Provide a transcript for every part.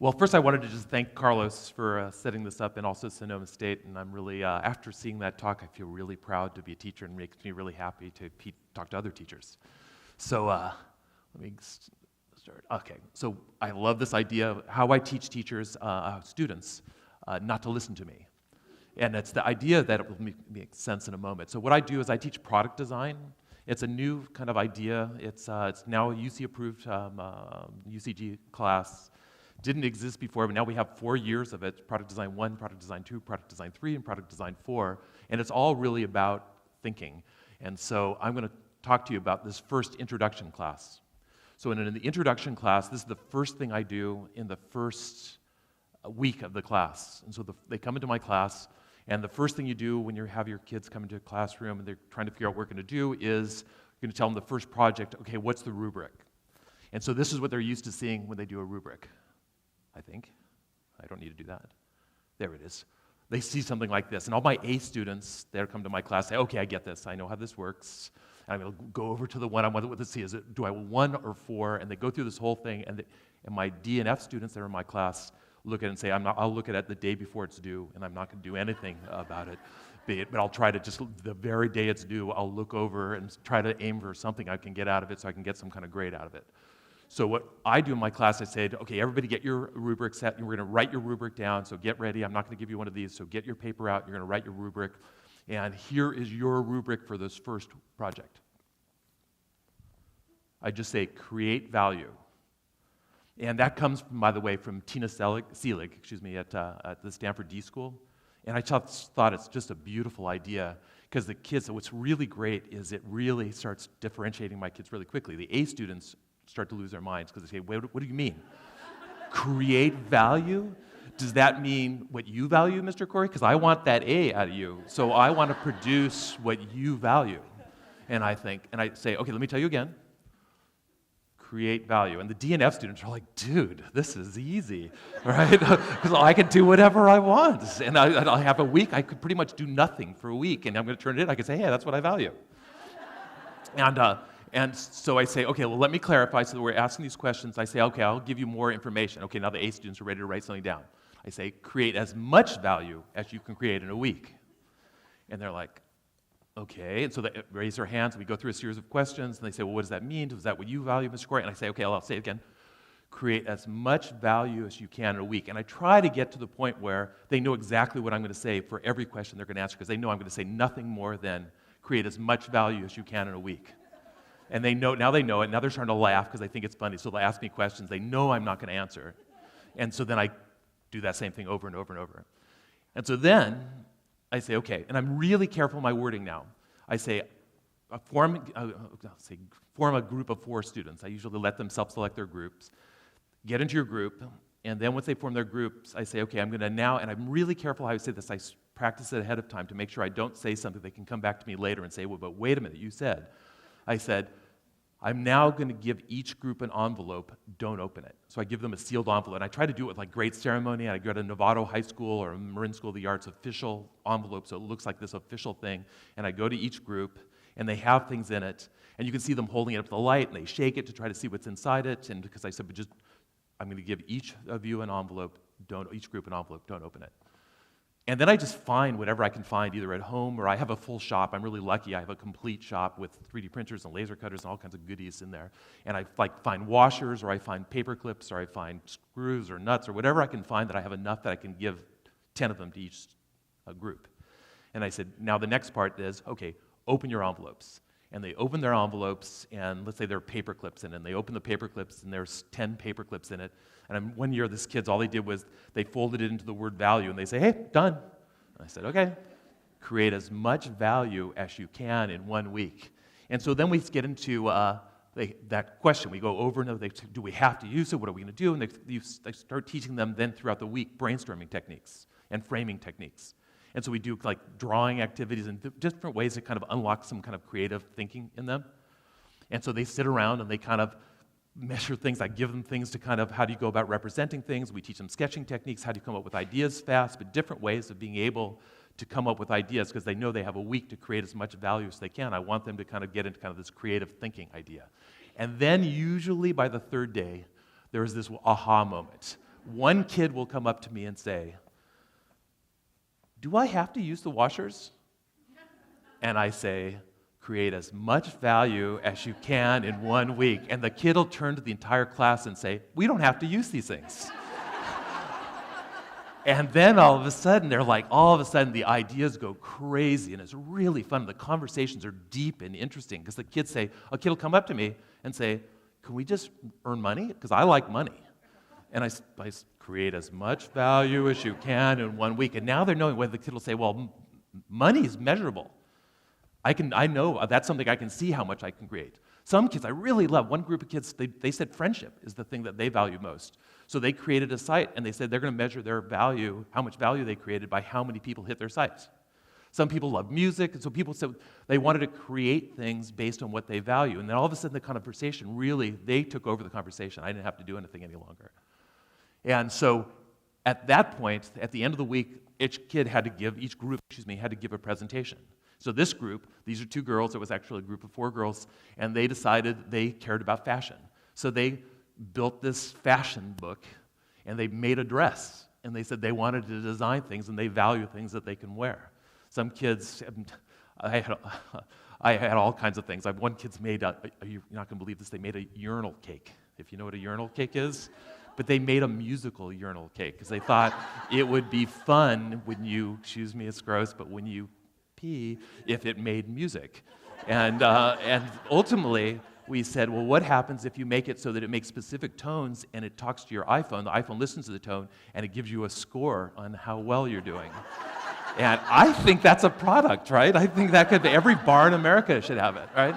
Well, first I wanted to just thank Carlos for setting this up and also Sonoma State, and I'm really, after seeing that talk, I feel really proud to be a teacher and makes me really happy to talk to other teachers. So let me start. Okay, so I love this idea of how I teach teachers, students, not to listen to me. And it's the idea that it will make sense in a moment. So what I do is I teach product design. It's a new kind of idea. It's now a UC-approved UCG class. Didn't exist before, but now we have 4 years of it, Product Design 1, Product Design 2, Product Design 3, and Product Design 4, and it's all really about thinking. And so I'm going to talk to you about this first introduction class. So in the introduction class, this is the first thing I do in the first week of the class. And so they come into my class, and the first thing you do when you have your kids come into a classroom and they're trying to figure out what we're going to do is you're going to tell them the first project, okay, what's the rubric? And so this is what they're used to seeing when they do a rubric. I think. I don't need to do that. There it is. They see something like this. And all my A students, they'll come to my class and say, okay, I get this. I know how this works. And I'm going to go over to the one I want to see. Do I want 1 or 4? And they go through this whole thing. And my D and F students that are in my class look at it and say, I'll look at it the day before it's due, and I'm not going to do anything about it. But I'll try to just, the very day it's due, I'll look over and try to aim for something I can get out of it so I can get some kind of grade out of it. So what I do in my class, I said, okay, everybody get your rubric set, and we're going to write your rubric down, so get ready. I'm not going to give you one of these, so get your paper out, you're going to write your rubric, and here is your rubric for this first project. I just say, create value. And that comes, by the way, from Tina Seelig, at the Stanford D School. And I just thought it's just a beautiful idea, because the kids, what's really great is it really starts differentiating my kids really quickly. The A students start to lose their minds because they say, what do you mean? Create value? Does that mean what you value, Mr. Corey? Because I want that A out of you, so I want to produce what you value. And I say, okay, let me tell you again. Create value. And the D and F students are like, dude, this is easy, right? Because I can do whatever I want. And I have a week, I could pretty much do nothing for a week, and I'm going to turn it in. I can say, hey, that's what I value. And so I say, okay, well, let me clarify. So we're asking these questions. I say, okay, I'll give you more information. Okay, now the A students are ready to write something down. I say, create as much value as you can create in a week. And they're like, okay. And so they raise their hands, and we go through a series of questions, and they say, well, what does that mean? Is that what you value, Mr. Corey? And I say, okay, I'll say it again. Create as much value as you can in a week. And I try to get to the point where they know exactly what I'm going to say for every question they're going to answer, because they know I'm going to say nothing more than create as much value as you can in a week. And they know it. Now they're starting to laugh because they think it's funny. So they'll ask me questions they know I'm not going to answer. And so then I do that same thing over and over and over. And so then I say, okay, and I'm really careful in my wording now. I say, form a group of 4 students. I usually let them self-select their groups. Get into your group, and then once they form their groups, I say, okay, I'm going to now, and I'm really careful how I say this. I practice it ahead of time to make sure I don't say something they can come back to me later and say, well, but wait a minute, you said. I said, I'm now going to give each group an envelope, don't open it. So I give them a sealed envelope, and I try to do it with like great ceremony. I go to Novato High School or Marin School of the Arts official envelope, so it looks like this official thing, and I go to each group, and they have things in it, and you can see them holding it up to the light, and they shake it to try to see what's inside it, and because I said, but just, I'm going to give each of you an envelope, each group an envelope, don't open it. And then I just find whatever I can find, either at home or I have a full shop. I'm really lucky. I have a complete shop with 3D printers and laser cutters and all kinds of goodies in there. And I find washers, or I find paper clips, or I find screws or nuts, or whatever I can find that I have enough that I can give 10 of them to each group. And I said, now the next part is, okay, open your envelopes. And they open their envelopes, and let's say there are paper clips in it. And they open the paper clips, and there's 10 paper clips in it. And one year, this kids, all they did was they folded it into the word value, and they say, hey, done. And I said, okay, create as much value as you can in 1 week. And so then we get into that question. We go over and over, do we have to use it? What are we going to do? And I start teaching them then throughout the week brainstorming techniques and framing techniques. And so we do like drawing activities and different ways to kind of unlock some kind of creative thinking in them. And so they sit around and they kind of measure things. I give them things to kind of, how do you go about representing things? We teach them sketching techniques, how do you come up with ideas fast, but different ways of being able to come up with ideas, because they know they have a week to create as much value as they can. I want them to kind of get into kind of this creative thinking idea. And then usually by the 3rd day, there is this aha moment one kid will come up to me and say, "Do I have to use the washers?" And I say, "Create as much value as you can in 1 week." And the kid will turn to the entire class and say, "We don't have to use these things." And then all of a sudden, the ideas go crazy, and it's really fun. The conversations are deep and interesting, because a kid will come up to me and say, "Can we just earn money? Because I like money." And I create as much value as you can in 1 week. And now they're knowing whether the kid will say, "Well, money is measurable. I know that's something I can see how much I can create." Some kids I really love. One group of kids, they said friendship is the thing that they value most. So they created a site, and they said they're going to measure their value, how much value they created, by how many people hit their site. Some people love music, and so people said they wanted to create things based on what they value. And then all of a sudden, the conversation they took over the conversation. I didn't have to do anything any longer. And so at that point, at the end of the week, each group had to give a presentation. So this group, these are 2 girls, it was actually a group of 4 girls, and they decided they cared about fashion. So they built this fashion book, and they made a dress, and they said they wanted to design things, and they value things that they can wear. Some kids, I had all kinds of things. One kid's made you're not going to believe this, they made a urinal cake, if you know what a urinal cake is. But they made a musical urinal cake, because they thought it would be fun when you, excuse me, it's gross, but when you pee, if it made music. And ultimately, we said, well, what happens if you make it so that it makes specific tones and it talks to your iPhone? The iPhone listens to the tone, and it gives you a score on how well you're doing. And I think that's a product, right? I think that every bar in America should have it, right?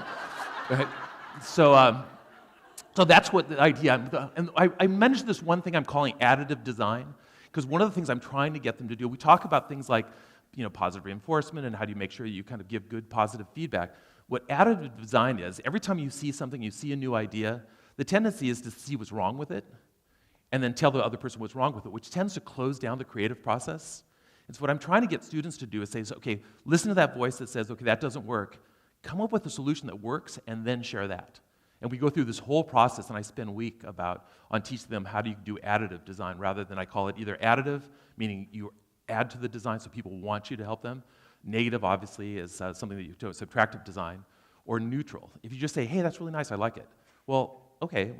So that's what the idea, and I mentioned this one thing I'm calling additive design, because one of the things I'm trying to get them to do, we talk about things like, positive reinforcement and how do you make sure you kind of give good positive feedback. What additive design is, every time you see something, you see a new idea, the tendency is to see what's wrong with it and then tell the other person what's wrong with it, which tends to close down the creative process. And so what I'm trying to get students to do is say, okay, listen to that voice that says, okay, that doesn't work. Come up with a solution that works and then share that. And we go through this whole process, and I spend a week on teaching them how do you do additive design, rather than I call it either additive, meaning you add to the design so people want you to help them. Negative, obviously, is something that you do, subtractive design. Or neutral. If you just say, hey, that's really nice, I like it. Well, okay,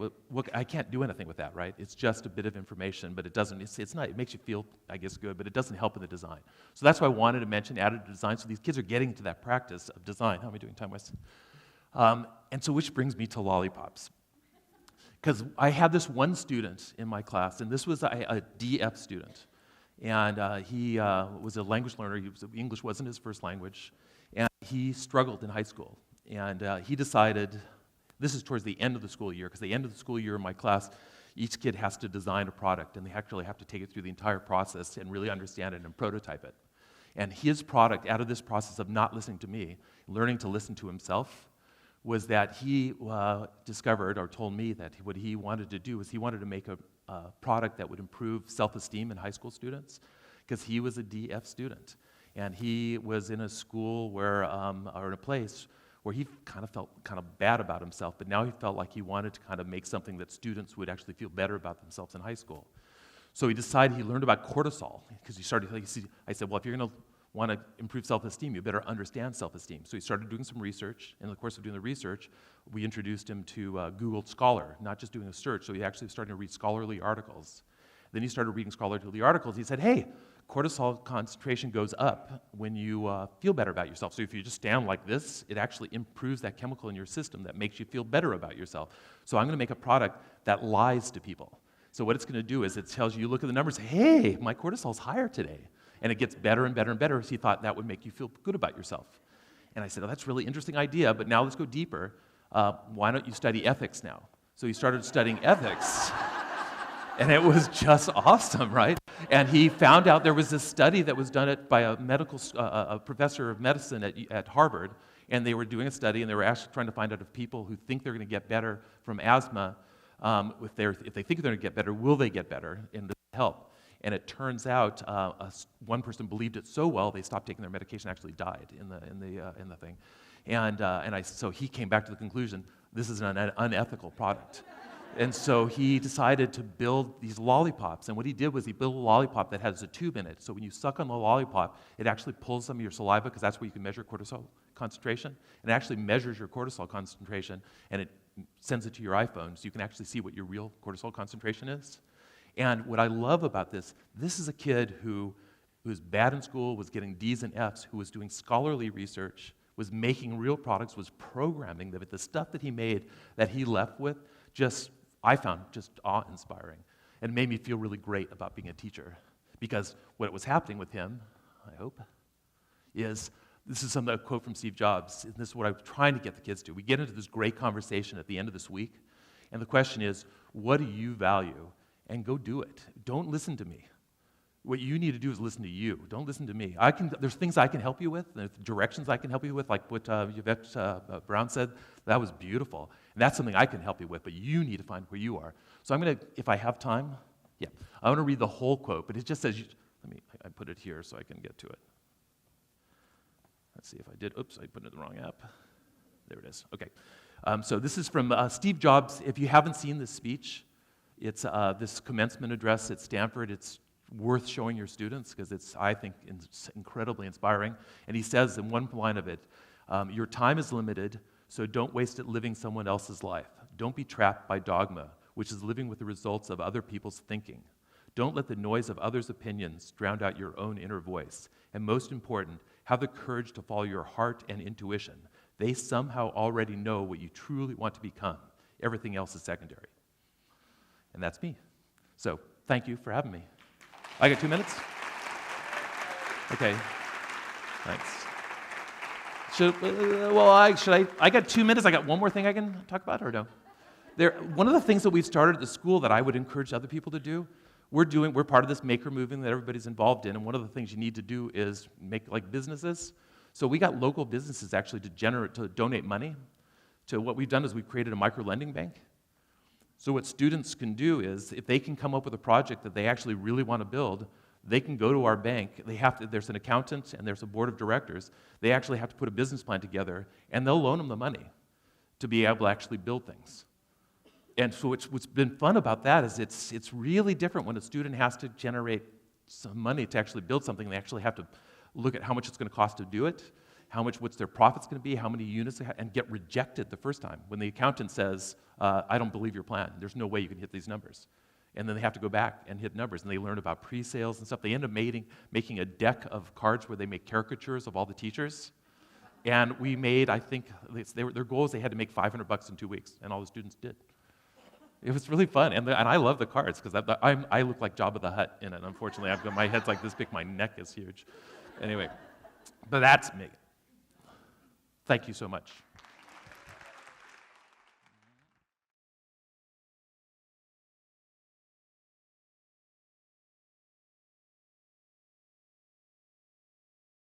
I can't do anything with that, right? It's just a bit of information, but it doesn't, it makes you feel, I guess, good, but it doesn't help in the design. So that's why I wanted to mention additive design, so these kids are getting to that practice of design. How am I doing time-wise? And so which brings me to lollipops. Because I had this one student in my class, and this was a DF student. And he was a language learner. English wasn't his first language. And he struggled in high school. And he decided, this is towards the end of the school year, because the end of the school year in my class, each kid has to design a product, and they actually have to take it through the entire process and really understand it and prototype it. And his product, out of this process of not listening to me, learning to listen to himself, was that he discovered or told me that what he wanted to do was he wanted to make a product that would improve self-esteem in high school students, because he was a DF student. And he was in a school or in a place where he kind of felt kind of bad about himself, but now he felt like he wanted to kind of make something that students would actually feel better about themselves in high school. So he decided, he learned about cortisol, because I said, well, if you're going to want to improve self-esteem, you better understand self-esteem. So he started doing some research. In the course of doing the research, we introduced him to Google Scholar, not just doing a search, so he actually started to read scholarly articles. Then he started reading scholarly articles. He said, hey, cortisol concentration goes up when you feel better about yourself. So if you just stand like this, it actually improves that chemical in your system that makes you feel better about yourself. So I'm going to make a product that lies to people. So what it's going to do is it tells you look at the numbers, hey, my cortisol's higher today. And it gets better and better and better, so he thought that would make you feel good about yourself. And I said, oh, that's a really interesting idea, but now let's go deeper. Why don't you study ethics now? So he started studying ethics. And it was just awesome, right? And he found out there was this study that was done by a professor of medicine at Harvard, and they were doing a study, and they were actually trying to find out if people who think they're going to get better from asthma, if they think they're going to get better, will they get better, and does it help? And it turns out one person believed it so well they stopped taking their medication, actually died in the thing, so he came back to the conclusion this is an unethical product, And so he decided to build these lollipops. And what he did was he built a lollipop that has a tube in it. So when you suck on the lollipop, it actually pulls some of your saliva, because that's where you can measure cortisol concentration. And it actually measures your cortisol concentration, and it sends it to your iPhone, so you can actually see what your real cortisol concentration is. And what I love about this is a kid who was bad in school, was getting D's and F's, who was doing scholarly research, was making real products, was programming them. The stuff that he made, that he left with, I found just awe-inspiring. And it made me feel really great about being a teacher. Because what was happening with him, I hope, is, this is a quote from Steve Jobs, and this is what I'm trying to get the kids to. We get into this great conversation at the end of this week, and the question is, what do you value? And go do it. Don't listen to me. What you need to do is listen to you. Don't listen to me. There's things I can help you with. There's directions I can help you with, like what Yvette Brown said. That was beautiful. And that's something I can help you with, but you need to find where you are. So I'm going to, if I have time, I want to read the whole quote, but it just says, I put it here so I can get to it. Let's see if I did. Oops, I put it in the wrong app. There it is. Okay. So this is from Steve Jobs. If you haven't seen this speech, it's this commencement address at Stanford. It's worth showing your students because it's, I think, incredibly inspiring. And he says in one line of it, your time is limited, so don't waste it living someone else's life. Don't be trapped by dogma, which is living with the results of other people's thinking. Don't let the noise of others' opinions drown out your own inner voice. And most important, have the courage to follow your heart and intuition. They somehow already know what you truly want to become. Everything else is secondary. And that's me. So thank you for having me. I got 2 minutes? Okay, thanks. I got 2 minutes. I got one more thing I can talk about, or no? One of the things that we've started at the school that I would encourage other people to do, we're part of this maker movement that everybody's involved in, and one of the things you need to do is make like businesses. So we got local businesses actually to donate money. To what we've done is we've created a micro lending bank. So what students can do is, if they can come up with a project that they actually really want to build, they can go to our bank. There's an accountant and there's a board of directors. They actually have to put a business plan together, and they'll loan them the money to be able to actually build things. And so what's been fun about that is it's really different when a student has to generate some money to actually build something. They actually have to look at how much it's going to cost to do it, what's their profits going to be, how many units, and get rejected the first time. When the accountant says, I don't believe your plan, there's no way you can hit these numbers. And then they have to go back and hit numbers, and they learn about pre-sales and stuff. They end up making a deck of cards where they make caricatures of all the teachers. And we made, I think, their goal is they had to make $500 in 2 weeks, and all the students did. It was really fun, and I love the cards, because I look like Jabba the Hutt in it. Unfortunately, my head's like this big, my neck is huge. Anyway, but that's me. Thank you so much.